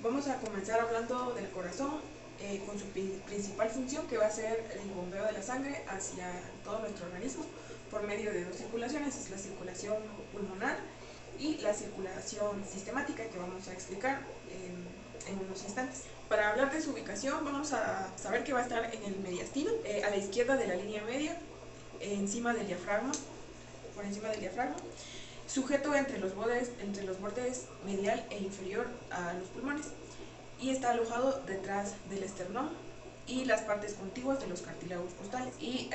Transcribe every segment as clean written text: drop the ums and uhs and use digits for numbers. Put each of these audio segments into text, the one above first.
Vamos a comenzar hablando del corazón con su principal función, que va a ser el bombeo de la sangre hacia todo nuestro organismo por medio de dos circulaciones: es la circulación pulmonar y la circulación sistemática, que vamos a explicar en unos instantes. Para hablar de su ubicación, vamos a saber que va a estar en el mediastino, a la izquierda de la línea media, encima del diafragma, por encima del diafragma, sujeto entre los bordes medial e inferior a los pulmones, y está alojado detrás del esternón y las partes contiguas de los cartílagos costales y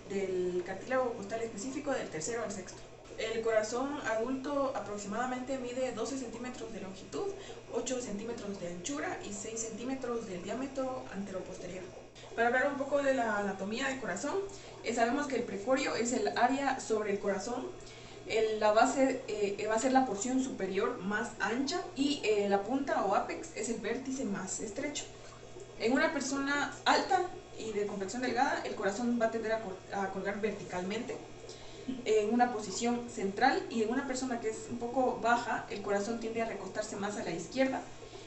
del cartílago costal específico del tercero al sexto. El corazón adulto aproximadamente mide 12 centímetros de longitud, 8 centímetros de anchura y 6 centímetros del diámetro anteroposterior. Para hablar un poco de la anatomía del corazón, sabemos que el precordio es el área sobre el corazón. La base va a ser la porción superior más ancha y la punta o ápex es el vértice más estrecho. En una persona alta y de complexión delgada, el corazón va a tender a colgar verticalmente en una posición central, y en una persona que es un poco baja, el corazón tiende a recostarse más a la izquierda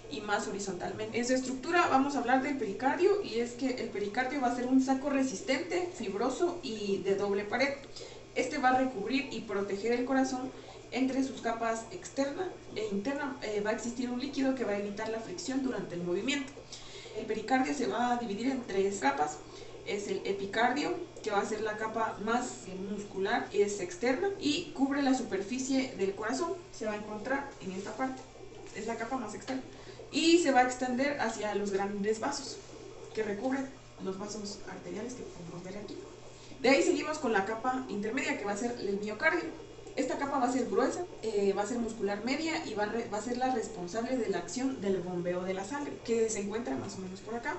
y más horizontalmente. En su estructura vamos a hablar del pericardio, y es que el pericardio va a ser un saco resistente, fibroso y de doble pared. Este va a recubrir y proteger el corazón. Entre sus capas externa e interna va a existir un líquido que va a evitar la fricción durante el movimiento. El pericardio se va a dividir en tres capas. Es el epicardio, que va a ser la capa más muscular, es externa y cubre la superficie del corazón. Se va a encontrar en esta parte, es la capa más externa, y se va a extender hacia los grandes vasos que recubren los vasos arteriales que podemos ver aquí. De ahí seguimos con la capa intermedia, que va a ser el miocardio. Esta capa va a ser gruesa, va a ser muscular media y va a ser la responsable de la acción del bombeo de la sangre, que se encuentra más o menos por acá.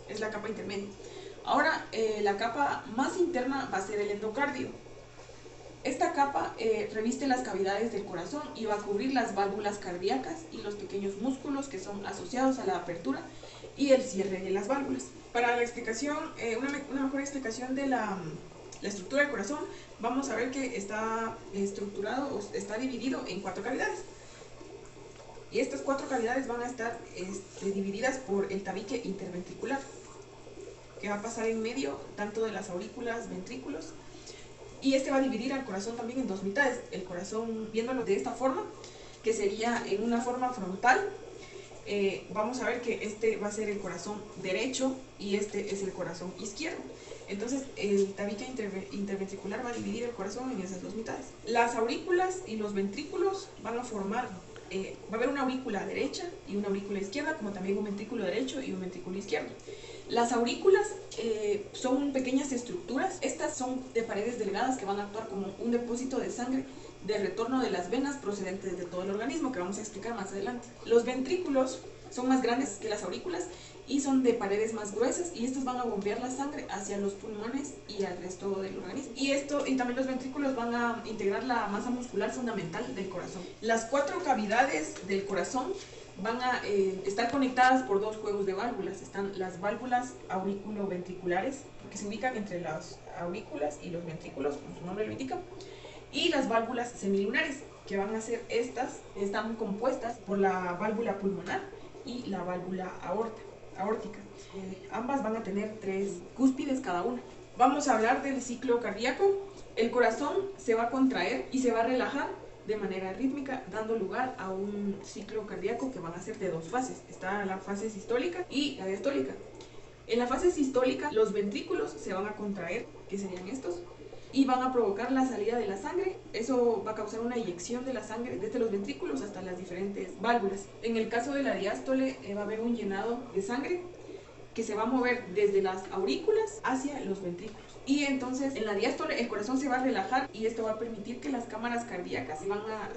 Es la capa intermedia. Ahora, la capa más interna va a ser el endocardio. Esta capa reviste las cavidades del corazón y va a cubrir las válvulas cardíacas y los pequeños músculos que son asociados a la apertura y el cierre de las válvulas. Para la explicación, una mejor explicación de la estructura del corazón, vamos a ver que está estructurado o está dividido en 4 cavidades. Y estas 4 cavidades van a estar divididas por el tabique interventricular, que va a pasar en medio tanto de las aurículas, ventrículos, y este va a dividir al corazón también en 2 mitades. El corazón, viéndolo de esta forma, que sería en una forma frontal, vamos a ver que este va a ser el corazón derecho y este es el corazón izquierdo. Entonces el tabique interventricular va a dividir el corazón en esas 2 mitades. Las aurículas y los ventrículos van a formar, va a haber una aurícula derecha y una aurícula izquierda, como también un ventrículo derecho y un ventrículo izquierdo. Las aurículas son pequeñas estructuras. Estas son de paredes delgadas que van a actuar como un depósito de sangre de retorno de las venas procedentes de todo el organismo, que vamos a explicar más adelante. Los ventrículos son más grandes que las aurículas y son de paredes más gruesas, y estos van a bombear la sangre hacia los pulmones y al resto del organismo. Y también los ventrículos van a integrar la masa muscular fundamental del corazón. Las 4 cavidades del corazón van a estar conectadas por 2 juegos de válvulas. Están las válvulas auriculoventriculares, que se ubican entre las aurículas y los ventrículos, como su nombre lo indica, y las válvulas semilunares, que van a ser están compuestas por la válvula pulmonar y la válvula aórtica. Ambas van a tener 3 cúspides cada una. Vamos a hablar del ciclo cardíaco. El corazón se va a contraer y se va a relajar de manera rítmica, dando lugar a un ciclo cardíaco que van a ser de 2 fases. Está la fase sistólica y la diastólica. En la fase sistólica, los ventrículos se van a contraer, que serían estos, y van a provocar la salida de la sangre. Eso va a causar una eyección de la sangre desde los ventrículos hasta las diferentes válvulas. En el caso de la diástole, va a haber un llenado de sangre que se va a mover desde las aurículas hacia los ventrículos. Y entonces en la diástole el corazón se va a relajar, y esto va a permitir que las cámaras cardíacas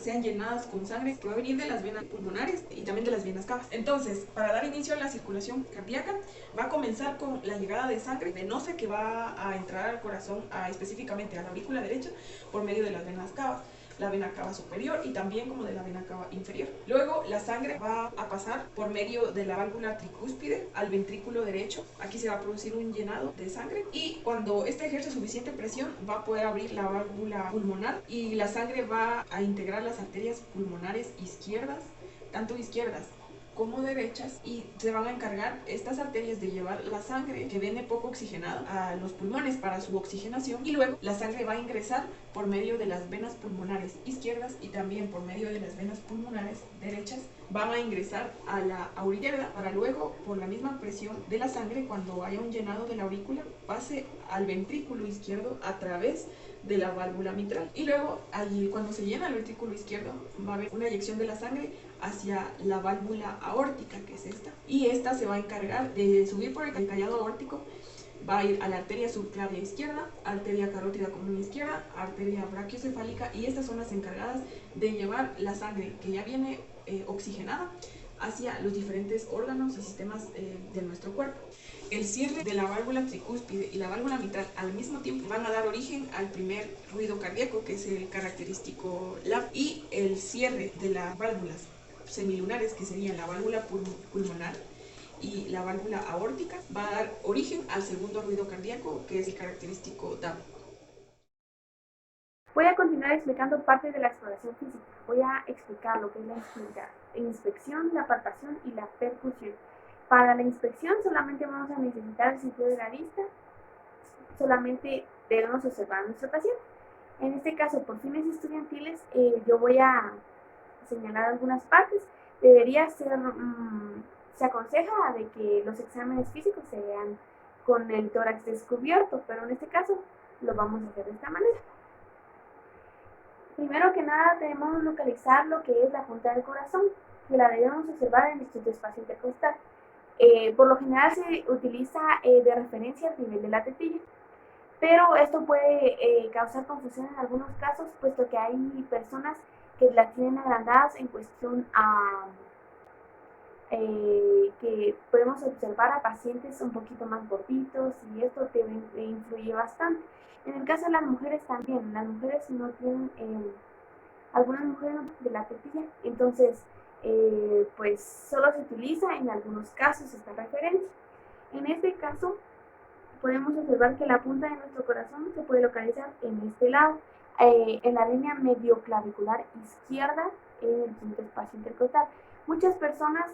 sean llenadas con sangre que va a venir de las venas pulmonares y también de las venas cavas. Entonces, para dar inicio a la circulación cardíaca, va a comenzar con la llegada de sangre venosa que va a entrar al corazón, específicamente a la aurícula derecha, por medio de las venas cavas, la vena cava superior y también como de la vena cava inferior. Luego la sangre va a pasar por medio de la válvula tricúspide al ventrículo derecho. Aquí se va a producir un llenado de sangre, y cuando este ejerce suficiente presión va a poder abrir la válvula pulmonar, y la sangre va a integrar las arterias pulmonares izquierdas, tanto izquierdas como derechas, y se van a encargar estas arterias de llevar la sangre que viene poco oxigenada a los pulmones para su oxigenación, y luego la sangre va a ingresar por medio de las venas pulmonares izquierdas y también por medio de las venas pulmonares derechas, van a ingresar a la aurícula para luego, por la misma presión de la sangre, cuando haya un llenado de la aurícula, pase al ventrículo izquierdo a través de la válvula mitral. Y luego, allí, cuando se llena el ventrículo izquierdo, va a haber una eyección de la sangre hacia la válvula aórtica, que es esta, y esta se va a encargar de subir por el callado aórtico, va a ir a la arteria subclavia izquierda, arteria carótida común izquierda, arteria brachiocefálica, y estas son las encargadas de llevar la sangre que ya viene oxigenada hacia los diferentes órganos y sistemas de nuestro cuerpo. El cierre de la válvula tricúspide y la válvula mitral al mismo tiempo van a dar origen al primer ruido cardíaco, que es el característico LAP, y el cierre de las válvulas semilunares, que serían la válvula pulmonar y la válvula aórtica, va a dar origen al segundo ruido cardíaco, que es el característico DAP. Voy a continuar explicando parte de la exploración física. Voy a explicar lo que es la inspección, la palpación y la percusión. Para la inspección solamente vamos a necesitar el sentido de la vista, solamente debemos observar a nuestro paciente. En este caso, por fines estudiantiles, yo voy a señalar algunas partes. Se aconseja de que los exámenes físicos se vean con el tórax descubierto, pero en este caso lo vamos a hacer de esta manera. Primero que nada debemos localizar lo que es la punta del corazón, que la debemos observar en distintos espacio intercostal. Por lo general se utiliza de referencia al nivel de la tetilla, pero esto puede causar confusión en algunos casos, puesto que hay personas que las tienen agrandadas en cuestión a que podemos observar a pacientes un poquito más gorditos, y esto te influye bastante. En el caso de las mujeres también, las mujeres no tienen, algunas mujeres no tienen de la tetilla, entonces pues solo se utiliza en algunos casos esta referencia. En este caso podemos observar que la punta de nuestro corazón se puede localizar en este lado, en la línea medioclavicular izquierda, en el quinto espacio intercostal.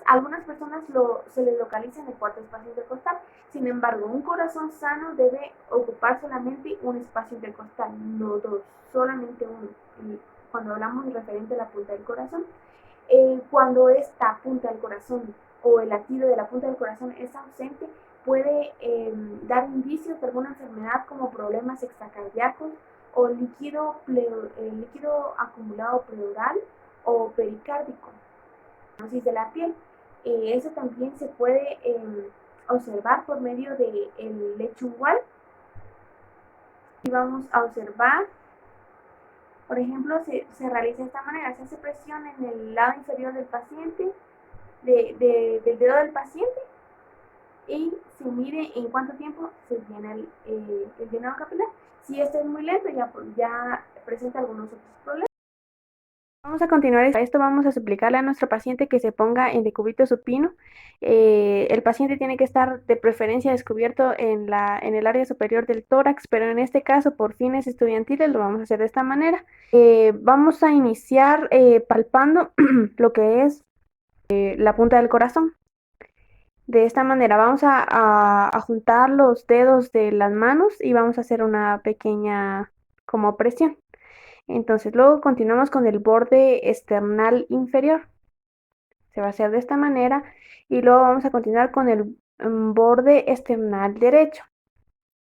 Algunas personas se les localiza en el cuarto espacio intercostal. Sin embargo, un corazón sano debe ocupar solamente un espacio intercostal, no dos, solamente uno. Y cuando hablamos referente a la punta del corazón, cuando esta punta del corazón o el latido de la punta del corazón es ausente, puede dar indicios de alguna enfermedad como problemas extracardíacos o líquido acumulado pleural o pericárdico. De la piel. Eso también se puede observar por medio del lecho ungual. Y vamos a observar, por ejemplo, se realiza de esta manera: se hace presión en el lado inferior del paciente, del dedo del paciente, y se mide en cuánto tiempo se llena el llenado capilar. Si esto es muy lento, ya presenta algunos otros problemas. Vamos a continuar esto. Vamos a suplicarle a nuestro paciente que se ponga en decúbito supino. El paciente tiene que estar de preferencia descubierto en el área superior del tórax, pero en este caso, por fines estudiantiles, lo vamos a hacer de esta manera. Vamos a iniciar palpando lo que es la punta del corazón. De esta manera vamos a juntar los dedos de las manos y vamos a hacer una pequeña como presión. Entonces luego continuamos con el borde esternal inferior. Se va a hacer de esta manera, y luego vamos a continuar con el borde esternal derecho,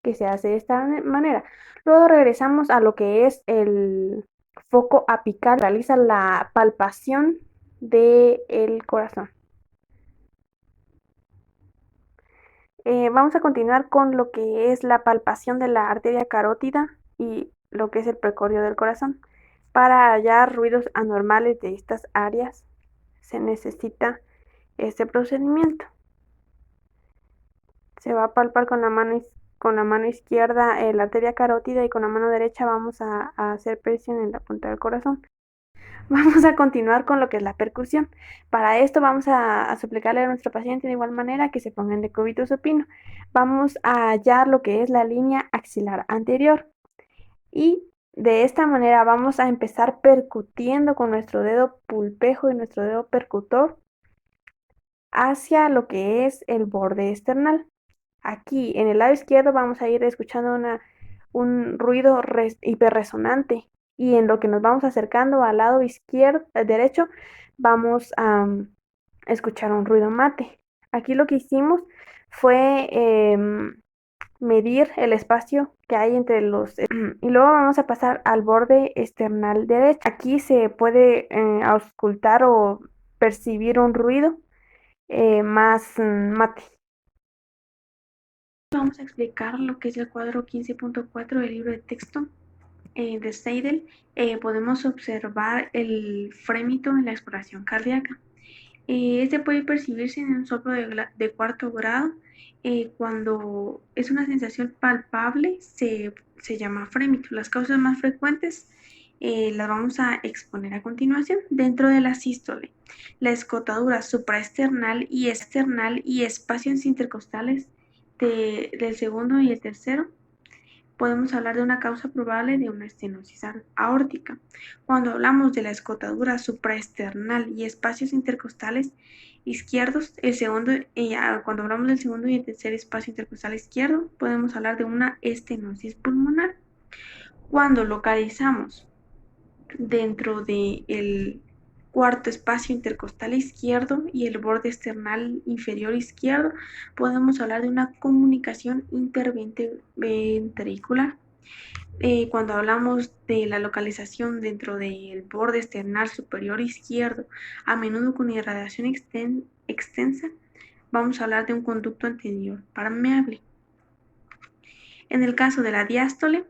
que se hace de esta manera. Luego regresamos a lo que es el foco apical. Realiza la palpación del corazón. Vamos a continuar con lo que es la palpación de la arteria carótida y lo que es el precordio del corazón. Para hallar ruidos anormales de estas áreas se necesita este procedimiento. Se va a palpar con la mano izquierda la arteria carótida, y con la mano derecha vamos a hacer presión en la punta del corazón. Vamos a continuar con lo que es la percusión. Para esto vamos a suplicarle a nuestro paciente de igual manera que se ponga en decúbito supino. Vamos a hallar lo que es la línea axilar anterior, y de esta manera vamos a empezar percutiendo con nuestro dedo pulpejo y nuestro dedo percutor hacia lo que es el borde esternal. Aquí en el lado izquierdo vamos a ir escuchando un ruido hiperresonante, y en lo que nos vamos acercando al lado izquierdo, al derecho, vamos a escuchar un ruido mate. Aquí lo que hicimos fue medir el espacio que hay entre los y luego vamos a pasar al borde external derecho. Aquí se puede auscultar o percibir un ruido más mate. Vamos a explicar lo que es el cuadro 15.4 del libro de texto de Seidel. Podemos observar el frémito en la exploración cardíaca. Este puede percibirse en un soplo de cuarto grado. Cuando es una sensación palpable, se llama frémito. Las causas más frecuentes las vamos a exponer a continuación. Dentro de la sístole, la escotadura supraesternal y external y espacios intercostales del segundo y el tercero, podemos hablar de una causa probable de una estenosis aórtica. Cuando hablamos de la escotadura supraesternal y espacios intercostales izquierdos, cuando hablamos del segundo y el tercer espacio intercostal izquierdo, podemos hablar de una estenosis pulmonar. Cuando localizamos dentro del cuarto espacio intercostal izquierdo y el borde external inferior izquierdo, podemos hablar de una comunicación interventricular. Cuando hablamos de la localización dentro del borde external superior izquierdo, a menudo con irradiación extensa, vamos a hablar de un conducto anterior permeable. En el caso de la diástole,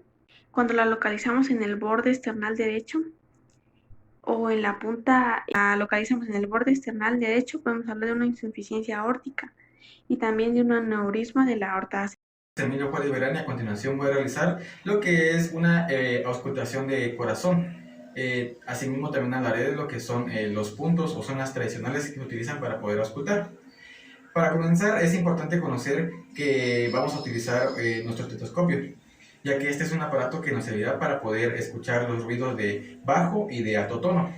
cuando la localizamos en el borde external derecho o en la punta, la localizamos en el borde external derecho, podemos hablar de una insuficiencia aórtica y también de un aneurisma de la aorta. Emilio Juárez Verán, y a continuación voy a realizar lo que es una auscultación de corazón. Asimismo también hablaré de lo que son los puntos o zonas tradicionales que se utilizan para poder auscultar. Para comenzar es importante conocer que vamos a utilizar nuestro estetoscopio, ya que este es un aparato que nos servirá para poder escuchar los ruidos de bajo y de alto tono.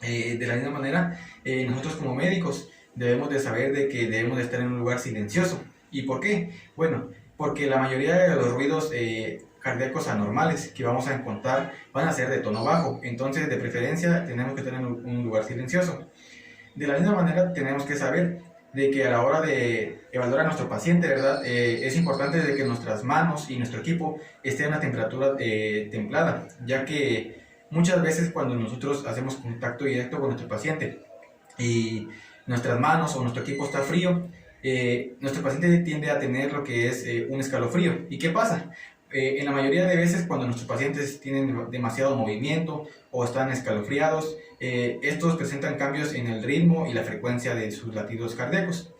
De la misma manera, nosotros como médicos debemos de saber de que debemos de estar en un lugar silencioso. ¿Y por qué? Bueno, porque la mayoría de los ruidos cardíacos anormales que vamos a encontrar van a ser de tono bajo, entonces de preferencia tenemos que tener un lugar silencioso. De la misma manera tenemos que saber de que a la hora de evaluar a nuestro paciente, ¿verdad? Es importante de que nuestras manos y nuestro equipo estén a una temperatura templada, ya que muchas veces cuando nosotros hacemos contacto directo con nuestro paciente y nuestras manos o nuestro equipo está frío, nuestro paciente tiende a tener lo que es un escalofrío. ¿Y qué pasa? En la mayoría de veces cuando nuestros pacientes tienen demasiado movimiento o están escalofriados, estos presentan cambios en el ritmo y la frecuencia de sus latidos cardíacos.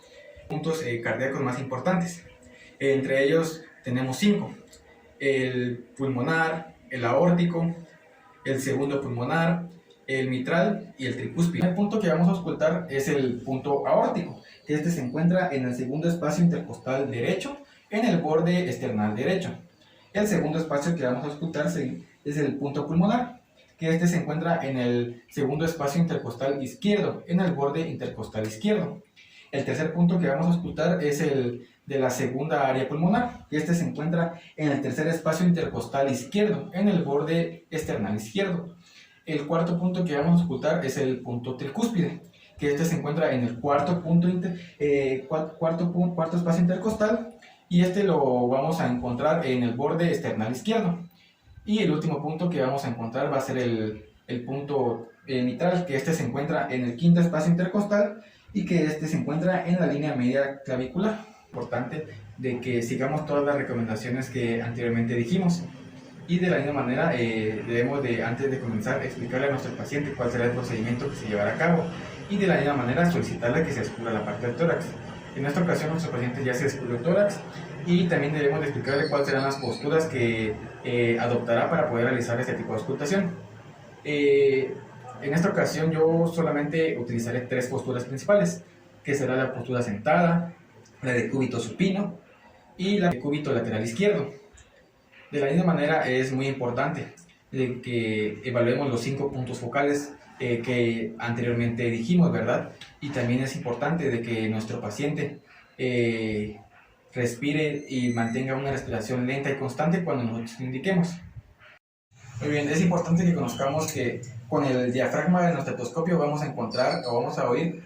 Puntos cardíacos más importantes. Entre ellos tenemos 5. El pulmonar, el aórtico, el segundo pulmonar, el mitral y el tricúspide. El punto que vamos a auscultar es el punto aórtico, que este se encuentra en el segundo espacio intercostal derecho, en el borde external derecho. El segundo espacio que vamos a auscultar es el punto pulmonar, que este se encuentra en el segundo espacio intercostal izquierdo, en el borde intercostal izquierdo. El tercer punto que vamos a auscultar es el de la segunda área pulmonar, que este se encuentra en el tercer espacio intercostal izquierdo, en el borde external izquierdo. El cuarto punto que vamos a auscultar es el punto tricúspide, que este se encuentra en el cuarto espacio intercostal, y este lo vamos a encontrar en el borde external izquierdo. Y el último punto que vamos a encontrar va a ser el punto mitral, que este se encuentra en el quinto espacio intercostal y que este se encuentra en la línea media clavicular. Importante de que sigamos todas las recomendaciones que anteriormente dijimos. Y de la misma manera debemos de, antes de comenzar, explicarle a nuestro paciente cuál será el procedimiento que se llevará a cabo, y de la misma manera solicitarle que se descubra la parte del tórax. En esta ocasión nuestro paciente ya se descubrió el tórax, y también debemos de explicarle cuáles serán las posturas que adoptará para poder realizar este tipo de auscultación. En esta ocasión yo solamente utilizaré 3 posturas principales, que será la postura sentada, la de cúbito supino y la de cúbito lateral izquierdo. De la misma manera es muy importante que evaluemos los 5 puntos focales que anteriormente dijimos, ¿verdad? Y también es importante de que nuestro paciente respire y mantenga una respiración lenta y constante cuando nosotros lo indiquemos. Muy bien, es importante que conozcamos que con el diafragma de nuestro estetoscopio vamos a encontrar o vamos a oír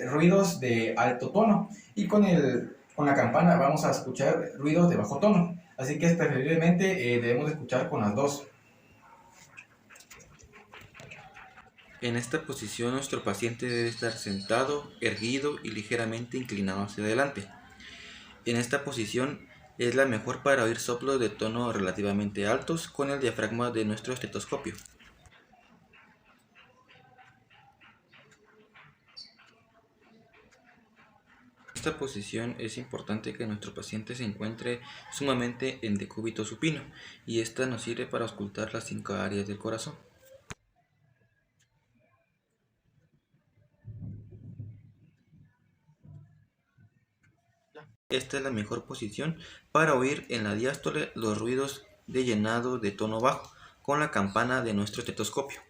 ruidos de alto tono, y con la campana vamos a escuchar ruidos de bajo tono. Así que preferiblemente debemos escuchar con las dos. En esta posición nuestro paciente debe estar sentado, erguido y ligeramente inclinado hacia adelante. En esta posición es la mejor para oír soplos de tono relativamente altos con el diafragma de nuestro estetoscopio. En esta posición es importante que nuestro paciente se encuentre sumamente en decúbito supino, y esta nos sirve para auscultar las 5 áreas del corazón. Esta es la mejor posición para oír en la diástole los ruidos de llenado de tono bajo con la campana de nuestro estetoscopio.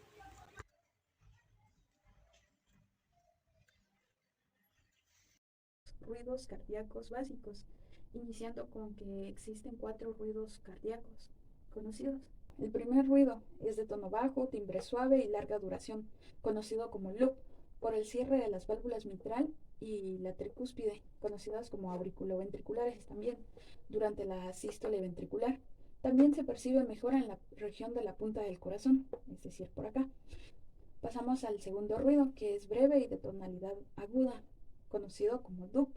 Ruidos cardíacos básicos, iniciando con que existen 4 ruidos cardíacos conocidos. El primer ruido es de tono bajo, timbre suave y larga duración, conocido como loop, por el cierre de las válvulas mitral y la tricúspide, conocidas como auriculoventriculares también, durante la sístole ventricular. También se percibe mejora en la región de la punta del corazón, es decir, por acá. Pasamos al segundo ruido, que es breve y de tonalidad aguda, conocido como dup.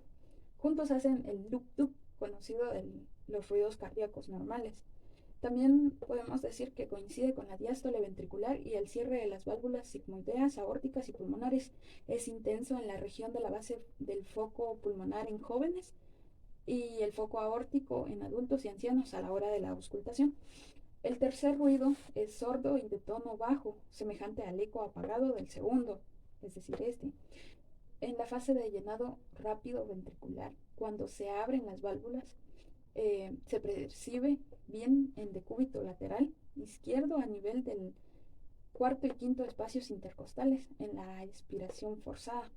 Juntos hacen el dup-dup, conocido en los ruidos cardíacos normales. También podemos decir que coincide con la diástole ventricular y el cierre de las válvulas sigmoideas, aórticas y pulmonares. Es intenso en la región de la base del foco pulmonar en jóvenes y el foco aórtico en adultos y ancianos a la hora de la auscultación. El tercer ruido es sordo y de tono bajo, semejante al eco apagado del segundo, es decir, este. En la fase de llenado rápido ventricular, cuando se abren las válvulas, se percibe bien en decúbito lateral izquierdo a nivel del cuarto y quinto espacios intercostales en la expiración forzada.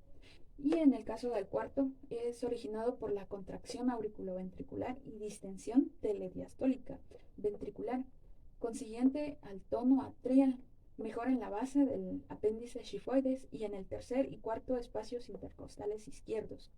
Y en el caso del cuarto, es originado por la contracción auriculoventricular y distensión telediastólica ventricular, consiguiente al tono atrial, mejor en la base del apéndice xifoides y en el tercer y cuarto espacios intercostales izquierdos.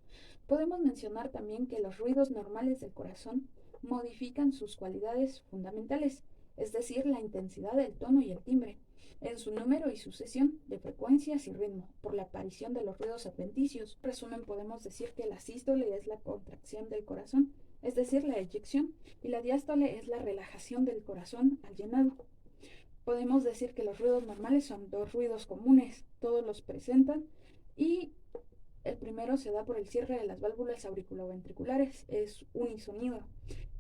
Podemos mencionar también que los ruidos normales del corazón modifican sus cualidades fundamentales, es decir, la intensidad del tono y el timbre, en su número y sucesión de frecuencias y ritmo, por la aparición de los ruidos adventicios. En resumen, podemos decir que la sístole es la contracción del corazón, es decir, la eyección, y la diástole es la relajación del corazón al llenado. Podemos decir que los ruidos normales son 2 ruidos comunes, todos los presentan, y el primero se da por el cierre de las válvulas auriculoventriculares, es unisonido.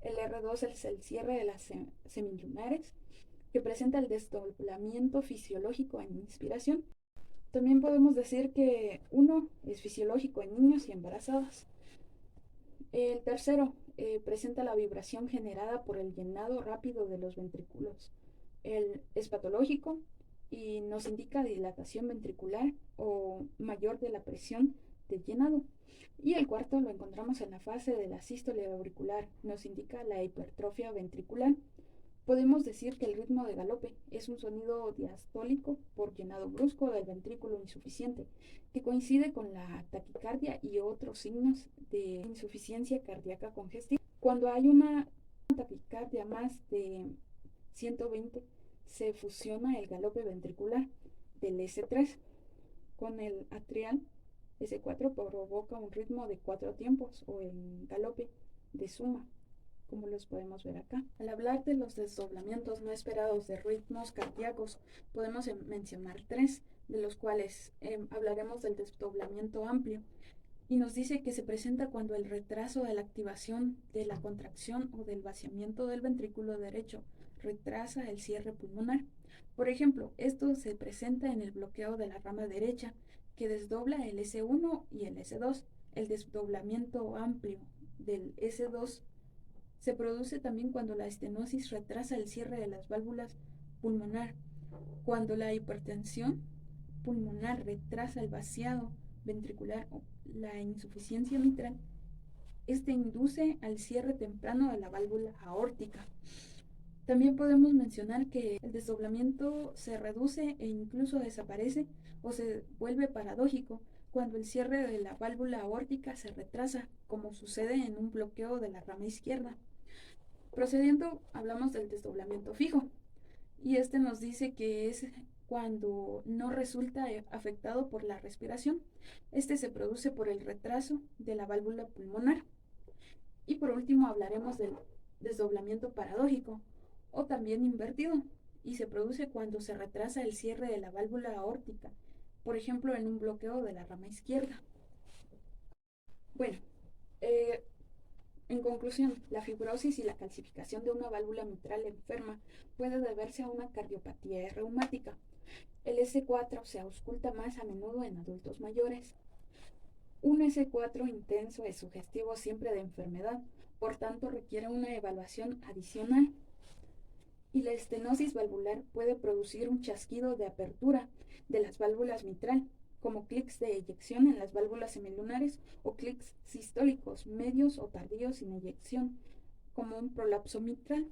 El R2 es el cierre de las semilunares, que presenta el desdoblamiento fisiológico en inspiración. También podemos decir que uno es fisiológico en niños y embarazadas. El tercero presenta la vibración generada por el llenado rápido de los ventrículos. Es patológico y nos indica dilatación ventricular o mayor de la presión de llenado. Y el cuarto lo encontramos en la fase de la sístole auricular, nos indica la hipertrofia ventricular. Podemos decir que el ritmo de galope es un sonido diastólico por llenado brusco del ventrículo insuficiente, que coincide con la taquicardia y otros signos de insuficiencia cardíaca congestiva. Cuando hay una taquicardia más de 120, se fusiona el galope ventricular del S3 con el atrial. S4 provoca un ritmo de 4 tiempos o el galope de suma, como los podemos ver acá. Al hablar de los desdoblamientos no esperados de ritmos cardíacos, podemos mencionar 3, de los cuales hablaremos del desdoblamiento amplio, y nos dice que se presenta cuando el retraso de la activación de la contracción o del vaciamiento del ventrículo derecho retrasa el cierre pulmonar. Por ejemplo, esto se presenta en el bloqueo de la rama derecha, que desdobla el S1 y el S2. El desdoblamiento amplio del S2 se produce también cuando la estenosis retrasa el cierre de las válvulas pulmonar. Cuando la hipertensión pulmonar retrasa el vaciado ventricular o la insuficiencia mitral, este induce al cierre temprano de la válvula aórtica. También podemos mencionar que el desdoblamiento se reduce e incluso desaparece o se vuelve paradójico cuando el cierre de la válvula aórtica se retrasa, como sucede en un bloqueo de la rama izquierda. Procediendo, hablamos del desdoblamiento fijo, y este nos dice que es cuando no resulta afectado por la respiración. Este se produce por el retraso de la válvula pulmonar. Y por último hablaremos del desdoblamiento paradójico o también invertido, y se produce cuando se retrasa el cierre de la válvula aórtica, por ejemplo en un bloqueo de la rama izquierda. Bueno, en conclusión, la fibrosis y la calcificación de una válvula mitral enferma puede deberse a una cardiopatía reumática. El S4 se ausculta más a menudo en adultos mayores. Un S4 intenso es sugestivo siempre de enfermedad, por tanto requiere una evaluación adicional. Y la estenosis valvular puede producir un chasquido de apertura de las válvulas mitral, como clics de eyección en las válvulas semilunares o clics sistólicos medios o tardíos sin eyección, como un prolapso mitral.